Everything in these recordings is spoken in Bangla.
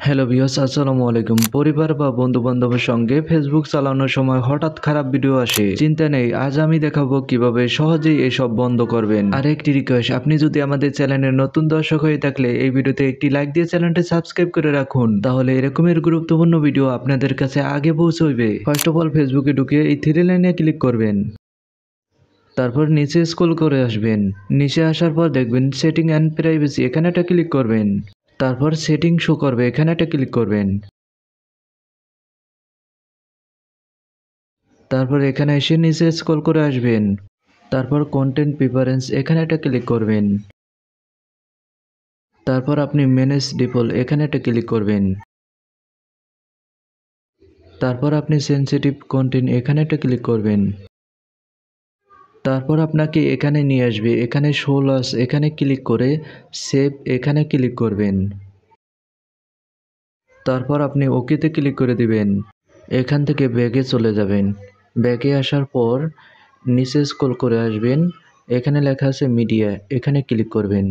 হ্যালো ভিউয়ার্স, আসসালামু আলাইকুম। পরিবার বা বন্ধু বান্ধবের সঙ্গে ফেসবুক চালানোর সময় হঠাৎ খারাপ ভিডিও আসে, চিন্তা নেই, আজ আমি দেখাবো কিভাবে সহজেই এসব বন্ধ করবেন। আর একটি রিকোয়েস্ট, আপনি যদি আমাদের চ্যানেলের নতুন দর্শক হয়ে থাকলে এই ভিডিওতে একটি লাইক দিয়ে চ্যানেলটি সাবস্ক্রাইব করে রাখুন, তাহলে এরকমের গুরুত্বপূর্ণ ভিডিও আপনাদের কাছে আগে পৌঁছবে। ফার্স্ট অফ অল ফেসবুকে ঢুকে এই থ্রি লাইনে ক্লিক করবেন, তারপর নিচে স্ক্রল করে আসবেন। নিচে আসার পর দেখবেন সেটিং অ্যান্ড প্রাইভেসি, এখানে একটা ক্লিক করবেন। তারপর সেটিং শো করবে, এখানে একটা ক্লিক করবেন। তারপর এখানে এসে নিচে স্ক্রল করে আসবেন। তারপর কন্টেন্ট প্রিফারেন্স, এখানে একটা ক্লিক করবেন। তারপর আপনি ম্যানেজ ডিফল্ট, এখানে একটা ক্লিক করবেন। তারপর আপনি সেনসিটিভ কন্টেন্ট, এখানে একটা ক্লিক করবেন। তারপর আপনাকে এখানে নিয়ে আসবে, এখানে শো লস, এখানে ক্লিক করে সেভ, এখানে ক্লিক করবেন। তারপর আপনি ওকেতে ক্লিক করে দিবেন। এখান থেকে ব্যাকে চলে যাবেন। ব্যাকে আসার পর নিচে স্ক্রল করে আসবেন, এখানে লেখা আছে মিডিয়া, এখানে ক্লিক করবেন।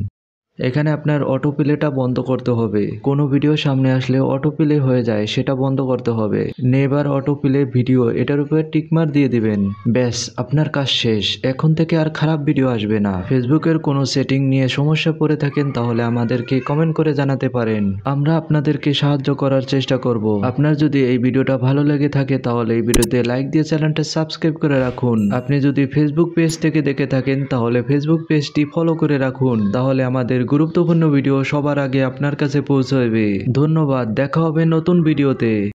এখানে আপনার অটো প্লেটা বন্ধ করতে হবে। কোনো ভিডিও সামনে আসলে অটো প্লে হয়ে যায়, সেটা বন্ধ করতে হবে। নেভার অটো প্লে ভিডিও, এটার উপরে টিকমার দিয়ে দিবেন। ব্যাস, আপনার কাজ শেষ। এখন থেকে আর খারাপ ভিডিও আসবে না। ফেসবুকের কোনো সেটিং নিয়ে সমস্যা পড়ে থাকেন তাহলে আমাদেরকে কমেন্ট করে জানাতে পারেন, আমরা আপনাদেরকে সাহায্য করার চেষ্টা করব। আপনার যদি এই ভিডিওটা ভালো লেগে থাকে তাহলে এই ভিডিওতে লাইক দিয়ে চ্যানেলটা সাবস্ক্রাইব করে রাখুন। আপনি যদি ফেসবুক পেজ থেকে দেখে থাকেন তাহলে ফেসবুক পেজটি ফলো করে রাখুন, তাহলে আমাদের গুরুত্বপূর্ণ ভিডিও সবার আগে আপনার কাছে পৌঁছাবে। ধন্যবাদ, দেখা হবে নতুন ভিডিওতে।